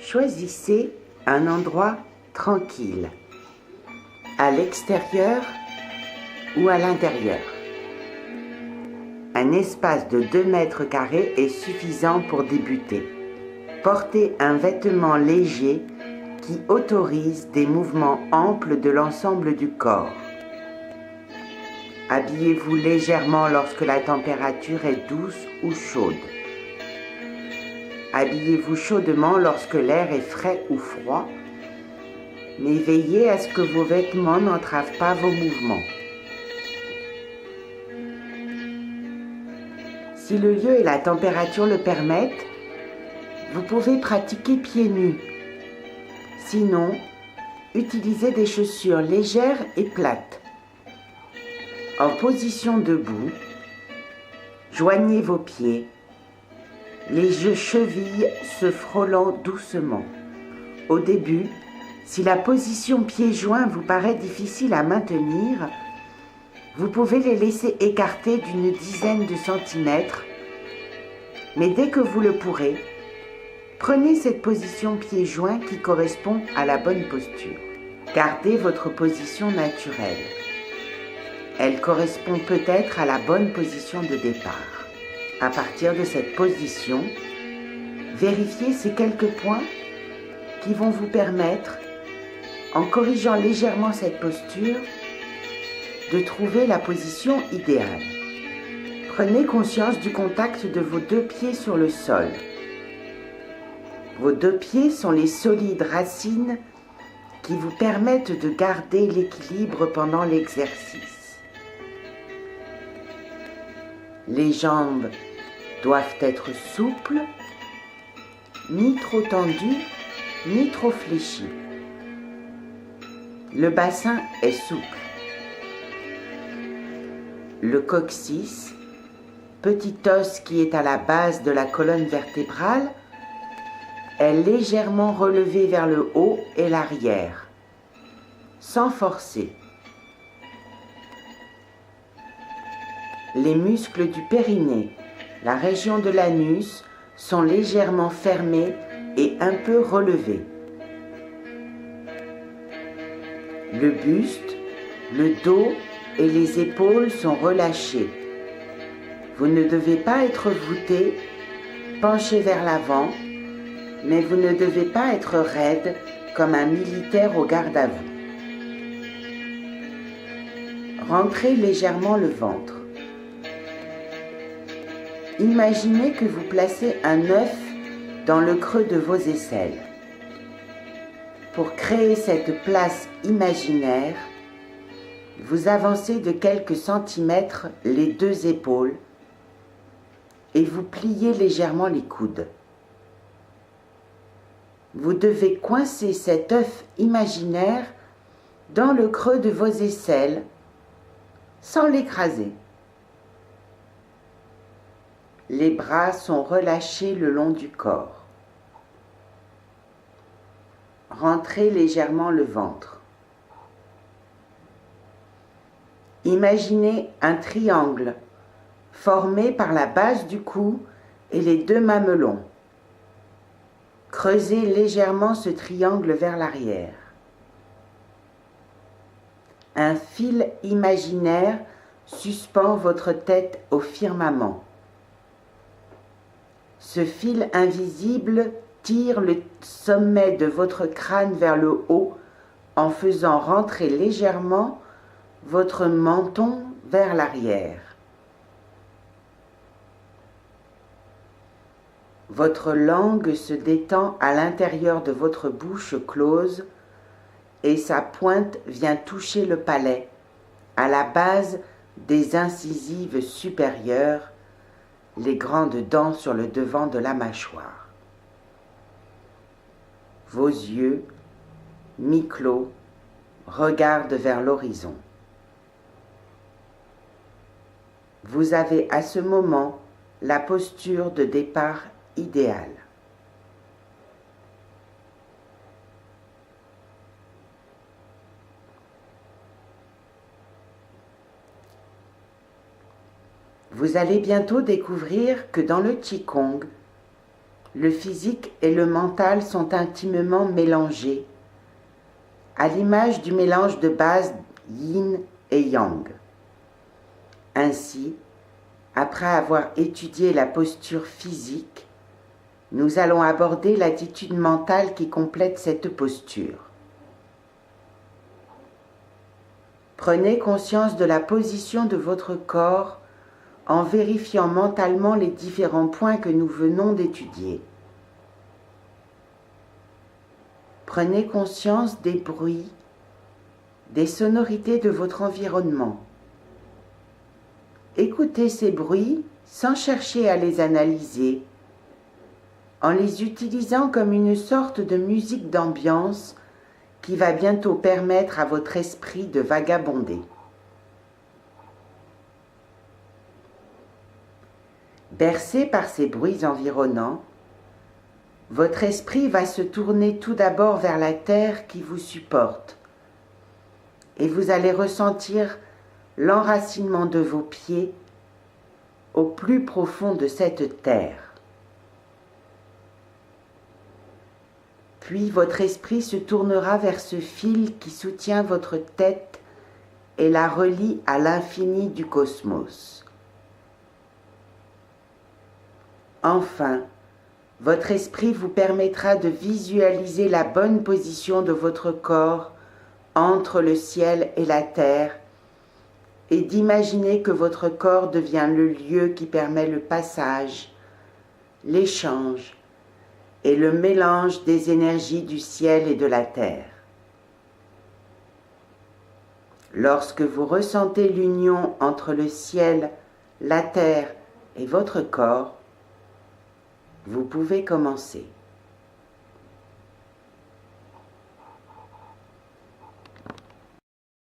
Choisissez un endroit tranquille, à l'extérieur ou à l'intérieur. Un espace de 2 mètres carrés est suffisant pour débuter. Portez un vêtement léger qui autorise des mouvements amples de l'ensemble du corps. Habillez-vous légèrement lorsque la température est douce ou chaude. Habillez-vous chaudement lorsque l'air est frais ou froid, mais veillez à ce que vos vêtements n'entravent pas vos mouvements. Si le lieu et la température le permettent, vous pouvez pratiquer pieds nus. Sinon, utilisez des chaussures légères et plates. En position debout, joignez vos pieds, les chevilles se frôlant doucement. Au début, si la position pieds joints vous paraît difficile à maintenir, vous pouvez les laisser écartés d'une dizaine de centimètres, mais dès que vous le pourrez, prenez cette position pieds joints qui correspond à la bonne posture. Gardez votre position naturelle. Elle correspond peut-être à la bonne position de départ. À partir de cette position, vérifiez ces quelques points qui vont vous permettre, en corrigeant légèrement cette posture, de trouver la position idéale. Prenez conscience du contact de vos 2 pieds sur le sol. Vos 2 pieds sont les solides racines qui vous permettent de garder l'équilibre pendant l'exercice. Les jambes doivent être souples, ni trop tendues, ni trop fléchies. Le bassin est souple. Le coccyx, petit os qui est à la base de la colonne vertébrale, est légèrement relevé vers le haut et l'arrière, sans forcer. Les muscles du périnée, la région de l'anus, sont légèrement fermés et un peu relevés. Le buste, le dos et les épaules sont relâchés. Vous ne devez pas être voûté, penché vers l'avant, mais vous ne devez pas être raide comme un militaire au garde à vous. Rentrez légèrement le ventre. Imaginez que vous placez un œuf dans le creux de vos aisselles. Pour créer cette place imaginaire, vous avancez de quelques centimètres les 2 épaules et vous pliez légèrement les coudes. Vous devez coincer cet œuf imaginaire dans le creux de vos aisselles sans l'écraser. Les bras sont relâchés le long du corps. Rentrez légèrement le ventre. Imaginez un triangle formé par la base du cou et les 2 mamelons. Creusez légèrement ce triangle vers l'arrière. Un fil imaginaire suspend votre tête au firmament. Ce fil invisible tire le sommet de votre crâne vers le haut en faisant rentrer légèrement votre menton vers l'arrière. Votre langue se détend à l'intérieur de votre bouche close et sa pointe vient toucher le palais, à la base des incisives supérieures, les grandes dents sur le devant de la mâchoire. Vos yeux, mi-clos, regardent vers l'horizon. Vous avez à ce moment la posture de départ idéale. Vous allez bientôt découvrir que dans le Qigong, le physique et le mental sont intimement mélangés, à l'image du mélange de base yin et yang. Ainsi, après avoir étudié la posture physique, nous allons aborder l'attitude mentale qui complète cette posture. Prenez conscience de la position de votre corps en vérifiant mentalement les différents points que nous venons d'étudier. Prenez conscience des bruits, des sonorités de votre environnement. Écoutez ces bruits sans chercher à les analyser, en les utilisant comme une sorte de musique d'ambiance qui va bientôt permettre à votre esprit de vagabonder. Bercé par ces bruits environnants, votre esprit va se tourner tout d'abord vers la terre qui vous supporte et vous allez ressentir l'enracinement de vos pieds au plus profond de cette terre. Puis votre esprit se tournera vers ce fil qui soutient votre tête et la relie à l'infini du cosmos. Enfin, votre esprit vous permettra de visualiser la bonne position de votre corps entre le ciel et la terre et d'imaginer que votre corps devient le lieu qui permet le passage, l'échange et le mélange des énergies du ciel et de la terre. Lorsque vous ressentez l'union entre le ciel, la terre et votre corps, vous pouvez commencer.